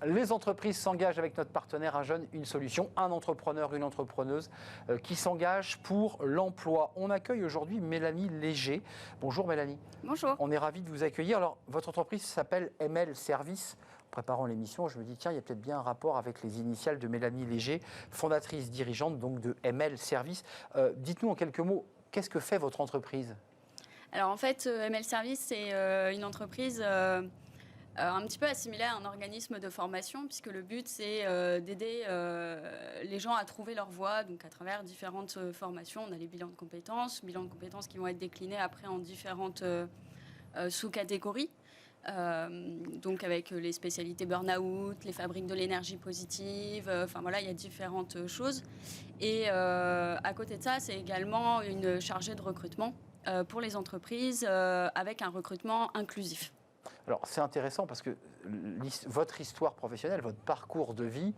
Les entreprises s'engagent avec notre partenaire Un Jeune, Une Solution, un entrepreneur, une entrepreneuse qui s'engage pour l'emploi. On accueille aujourd'hui Mélanie Léger. Bonjour Mélanie. Bonjour. On est ravis de vous accueillir. Alors, votre entreprise s'appelle ML Service. En préparant l'émission, je me dis, tiens, il y a peut-être bien un rapport avec les initiales de Mélanie Léger, fondatrice, dirigeante donc de ML Service. Dites-nous en quelques mots, qu'est-ce que fait votre entreprise ? Alors en fait, ML Service, c'est une entreprise un petit peu assimilée à un organisme de formation, puisque le but, c'est d'aider les gens à trouver leur voie, donc à travers différentes formations. On a les bilans de compétences qui vont être déclinés après en différentes sous-catégories. Donc avec les spécialités burn-out, les fabriques de l'énergie positive, enfin voilà, il y a différentes choses. Et à côté de ça, c'est également une chargée de recrutement pour les entreprises avec un recrutement inclusif. Alors c'est intéressant parce que votre histoire professionnelle, votre parcours de vie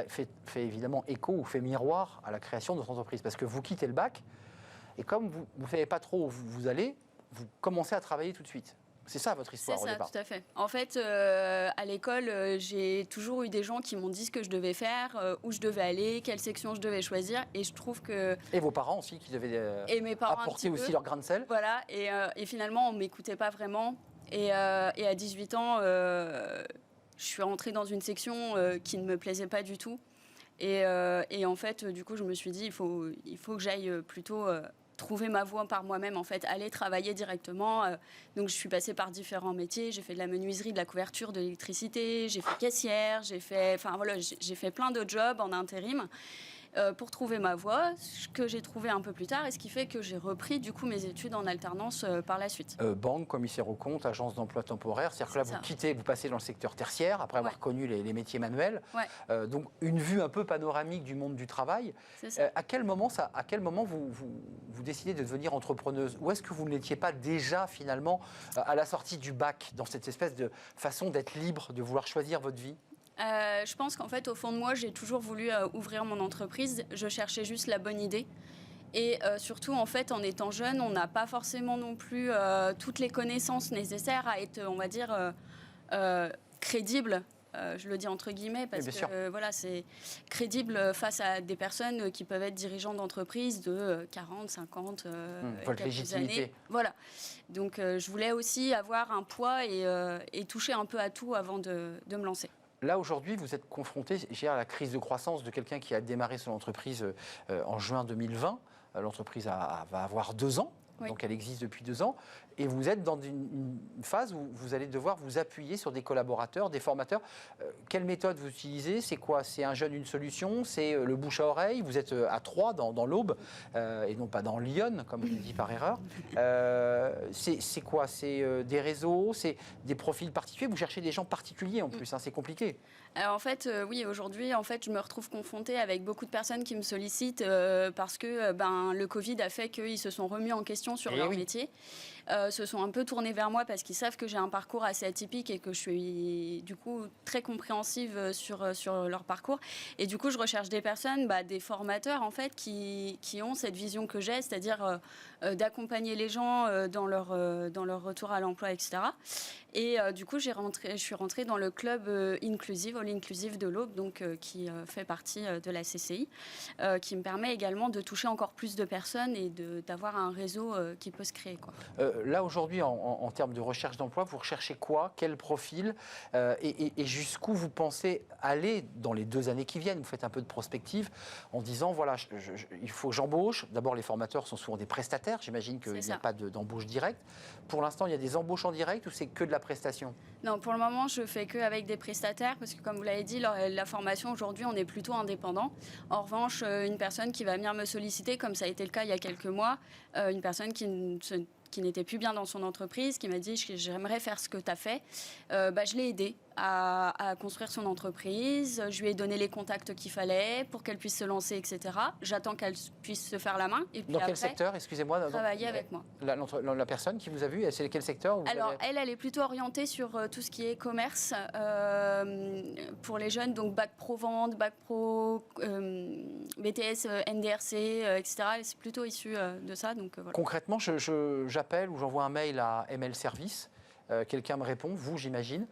fait évidemment écho ou fait miroir à la création de votre entreprise. Parce que vous quittez le bac et comme vous ne savez pas trop où vous allez, vous commencez à travailler tout de suite. C'est ça votre histoire au départ. C'est ça, tout à fait. En fait, à l'école, j'ai toujours eu des gens qui m'ont dit ce que je devais faire, où je devais aller, quelle section je devais choisir. Et je trouve que... Et vos parents aussi qui devaient apporter aussi leur grain de sel. Voilà, et finalement, on ne m'écoutait pas vraiment. Et à 18 ans, je suis rentrée dans une section qui ne me plaisait pas du tout. Et en fait, du coup, je me suis dit, il faut que j'aille plutôt... trouver ma voie par moi-même, en fait, aller travailler directement. Donc, je suis passée par différents métiers. J'ai fait de la menuiserie, de la couverture, de l'électricité. J'ai fait caissière. J'ai fait plein de jobs en intérim pour trouver ma voie, ce que j'ai trouvé un peu plus tard, et ce qui fait que j'ai repris, du coup, mes études en alternance par la suite. Banque, commissaire aux comptes, agence d'emploi temporaire. C'est-à-dire que là, vous passez dans le secteur tertiaire, après avoir connu les métiers manuels. Ouais. Donc, une vue un peu panoramique du monde du travail. À quel moment vous décidez de devenir entrepreneuse? Ou est-ce que vous ne l'étiez pas déjà, finalement, à la sortie du bac, dans cette espèce de façon d'être libre, de vouloir choisir votre vie? Je pense qu'en fait, au fond de moi, j'ai toujours voulu ouvrir mon entreprise. Je cherchais juste la bonne idée. Et surtout, en fait, en étant jeune, on n'a pas forcément non plus toutes les connaissances nécessaires à être, on va dire, crédible. Je le dis entre guillemets parce que voilà, c'est crédible face à des personnes qui peuvent être dirigeants d'entreprise de 40, 50 votre légitimité. Années. Voilà. Donc, je voulais aussi avoir un poids et toucher un peu à tout avant de me lancer. Là, aujourd'hui, vous êtes confronté à la crise de croissance de quelqu'un qui a démarré son entreprise en juin 2020. L'entreprise va avoir 2 ans. Oui. Donc elle existe depuis 2 ans, et vous êtes dans une phase où vous allez devoir vous appuyer sur des collaborateurs, des formateurs. Quelle méthode vous utilisez? C'est quoi? C'est Un Jeune, Une Solution? C'est le bouche à oreille? Vous êtes à Troyes, dans l'Aube, et non pas dans Lyon, comme je l'ai dit par erreur. C'est quoi? C'est des réseaux? C'est des profils particuliers? Vous cherchez des gens particuliers en plus, hein, c'est compliqué. Alors en fait, oui, aujourd'hui, en fait, je me retrouve confrontée avec beaucoup de personnes qui me sollicitent parce que le Covid a fait qu'ils se sont remis en question sur leur métier, se sont un peu tournés vers moi parce qu'ils savent que j'ai un parcours assez atypique et que je suis du coup très compréhensive sur leur parcours. Et du coup, je recherche des personnes, des formateurs en fait, qui ont cette vision que j'ai, c'est-à-dire d'accompagner les gens dans leur retour à l'emploi, etc. Et du coup, je suis rentrée dans le club inclusive, All Inclusive de l'Aube, donc qui fait partie de la CCI, qui me permet également de toucher encore plus de personnes et d'avoir un réseau qui peut se créer, quoi. Là, aujourd'hui, en termes de recherche d'emploi, vous recherchez quoi? Quel profil? Et jusqu'où vous pensez aller dans les 2 années qui viennent? Vous faites un peu de prospective en disant, voilà, il faut que j'embauche. D'abord, les formateurs sont souvent des prestataires. J'imagine qu'il n'y a pas d'embauche directe. Pour l'instant, il y a des embauches en direct ou c'est que de la prestation? Non, pour le moment, je fais qu'avec des prestataires parce que, comme vous l'avez dit, la formation, aujourd'hui, on est plutôt indépendant. En revanche, une personne qui va venir me solliciter, comme ça a été le cas il y a quelques mois, une personne qui n'était plus bien dans son entreprise, qui m'a dit « j'aimerais faire ce que tu as fait », je l'ai aidé à construire son entreprise. Je lui ai donné les contacts qu'il fallait pour qu'elle puisse se lancer, etc. J'attends qu'elle puisse se faire la main. Et puis dans quel secteur, excusez-moi? Travailler avec moi. La personne qui vous a vu, c'est quel secteur? Alors, elle est plutôt orientée sur tout ce qui est commerce pour les jeunes, donc bac pro vente, bac pro BTS, NDRC, etc. Et c'est plutôt issu de ça. Donc, voilà. Concrètement, j'appelle ou j'envoie un mail à ML Service. Quelqu'un me répond, vous, j'imagine.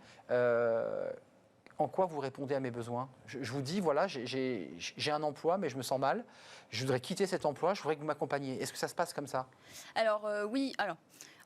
en quoi vous répondez à mes besoins. Je vous dis, voilà, j'ai un emploi, mais je me sens mal. Je voudrais quitter cet emploi, je voudrais que vous m'accompagniez. Est-ce que ça se passe comme ça? Alors, oui, alors...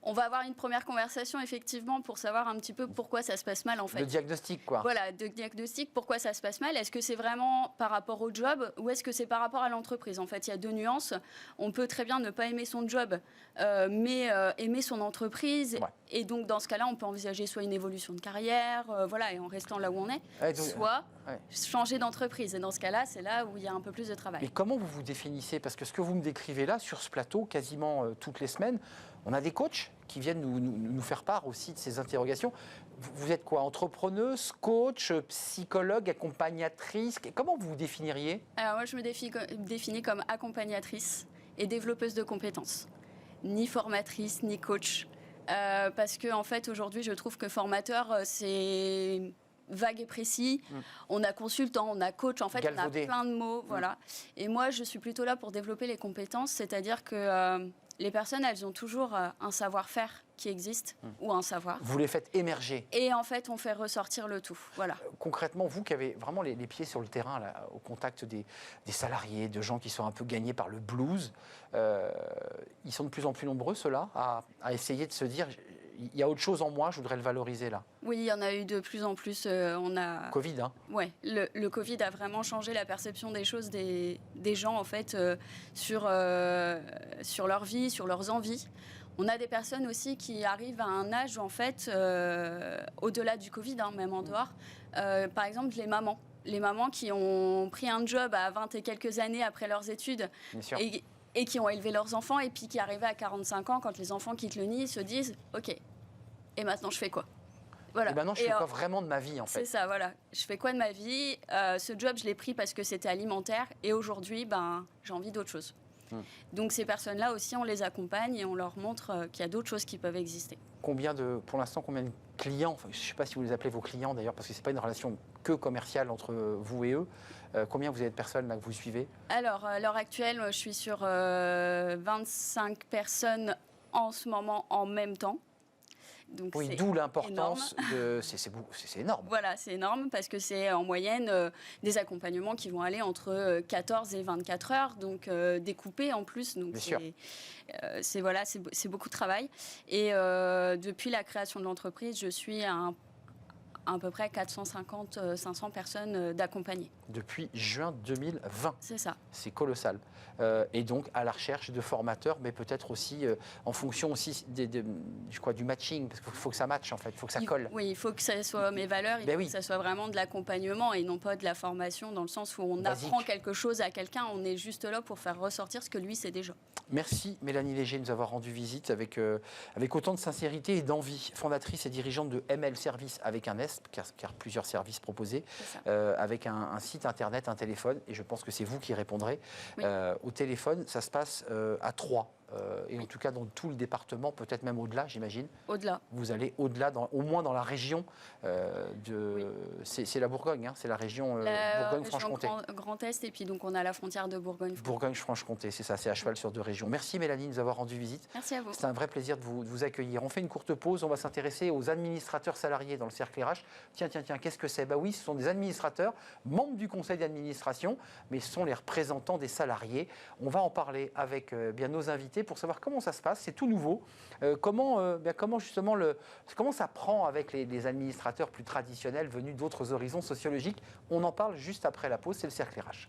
On va avoir une première conversation, effectivement, pour savoir un petit peu pourquoi ça se passe mal, en fait. Le diagnostic, quoi. Voilà, de diagnostic, pourquoi ça se passe mal. Est-ce que c'est vraiment par rapport au job ou est-ce que c'est par rapport à l'entreprise? En fait, il y a deux nuances. On peut très bien ne pas aimer son job, mais aimer son entreprise. Ouais. Et donc, dans ce cas-là, on peut envisager soit une évolution de carrière, voilà, et en restant là où on est, soit changer d'entreprise. Et dans ce cas-là, c'est là où il y a un peu plus de travail. Et comment vous vous définissez? Parce que ce que vous me décrivez là, sur ce plateau, quasiment toutes les semaines, on a des coachs qui viennent nous faire part aussi de ces interrogations. Vous êtes quoi? Entrepreneuse, coach, psychologue, accompagnatrice? Comment vous vous définiriez? Alors moi, je me définis comme accompagnatrice et développeuse de compétences. Ni formatrice, ni coach. Parce que, en fait, aujourd'hui, je trouve que formateur, c'est vague et précis. On a consultant, on a coach, en fait, galvaudé. On a plein de mots. Voilà. Et moi, je suis plutôt là pour développer les compétences, c'est-à-dire que les personnes, elles ont toujours un savoir-faire qui existe ou un savoir. Vous les faites émerger. Et en fait, on fait ressortir le tout. Voilà. Concrètement, vous qui avez vraiment les pieds sur le terrain, là, au contact des salariés, de gens qui sont un peu gagnés par le blues, ils sont de plus en plus nombreux, ceux-là, à essayer de se dire... Il y a autre chose en moi, je voudrais le valoriser là. Oui, il y en a eu de plus en plus. Covid, hein. Ouais, le Covid a vraiment changé la perception des choses des gens, en fait, sur leur vie, sur leurs envies. On a des personnes aussi qui arrivent à un âge où, en fait, au-delà du Covid, hein, même en dehors, par exemple, les mamans. Les mamans qui ont pris un job à 20 et quelques années après leurs études. Bien sûr. Et qui ont élevé leurs enfants, et puis qui arrivaient à 45 ans, quand les enfants quittent le nid, ils se disent « Ok, et maintenant je fais quoi ?» Voilà. Et maintenant je fais quoi vraiment de ma vie, en fait? C'est ça, voilà. Je fais quoi de ma vie? Ce job, je l'ai pris parce que c'était alimentaire, et aujourd'hui, j'ai envie d'autre chose. Donc ces personnes-là aussi, on les accompagne et on leur montre qu'il y a d'autres choses qui peuvent exister. Pour l'instant, combien de clients, enfin, je ne sais pas si vous les appelez vos clients d'ailleurs, parce que ce n'est pas une relation que commerciale entre vous et eux. Combien vous avez de personnes là, que vous suivez? Alors, à l'heure actuelle, je suis sur 25 personnes en ce moment en même temps. Donc oui, d'où l'importance de... C'est énorme. Voilà, c'est énorme parce que c'est en moyenne des accompagnements qui vont aller entre 14 et 24 heures, donc découpés en plus. Donc c'est beaucoup de travail. Et depuis la création de l'entreprise, je suis à peu près 450-500 personnes d'accompagner. Depuis juin 2020. C'est ça. C'est colossal. Et donc à la recherche de formateurs, mais peut-être aussi en fonction aussi du matching, parce qu'il faut que ça matche en fait, il faut que ça colle. Oui, il faut que ça soit mes valeurs, il faut que ça soit vraiment de l'accompagnement et non pas de la formation, dans le sens où on apprend quelque chose à quelqu'un, on est juste là pour faire ressortir ce que lui sait déjà. Merci Mélanie Léger de nous avoir rendu visite avec autant de sincérité et d'envie. Fondatrice et dirigeante de ML Service avec un S, car plusieurs services proposés, avec un site internet, un téléphone, et je pense que c'est vous qui répondrez. Oui. Au téléphone, ça se passe à 3. Et en tout cas dans tout le département, peut-être même au-delà, j'imagine. Au-delà. Vous allez au-delà, au moins dans la région de... Oui. C'est la Bourgogne, hein, c'est la région Bourgogne-Franche-Comté. Grand Est, et puis donc on a la frontière de Bourgogne. Bourgogne-Franche-Comté, c'est ça, c'est à cheval sur 2 régions. Merci Mélanie de nous avoir rendu visite. Merci à vous. C'est un vrai plaisir de vous accueillir. On fait une courte pause, on va s'intéresser aux administrateurs salariés dans le cercle RH. Tiens, qu'est-ce que c'est? Bah oui, ce sont des administrateurs, membres du conseil d'administration, mais ce sont les représentants des salariés. On va en parler avec bien nos invités pour savoir comment ça se passe, c'est tout nouveau. Comment ça prend avec les administrateurs plus traditionnels venus d'autres horizons sociologiques. On en parle juste après la pause, c'est le cercle RH.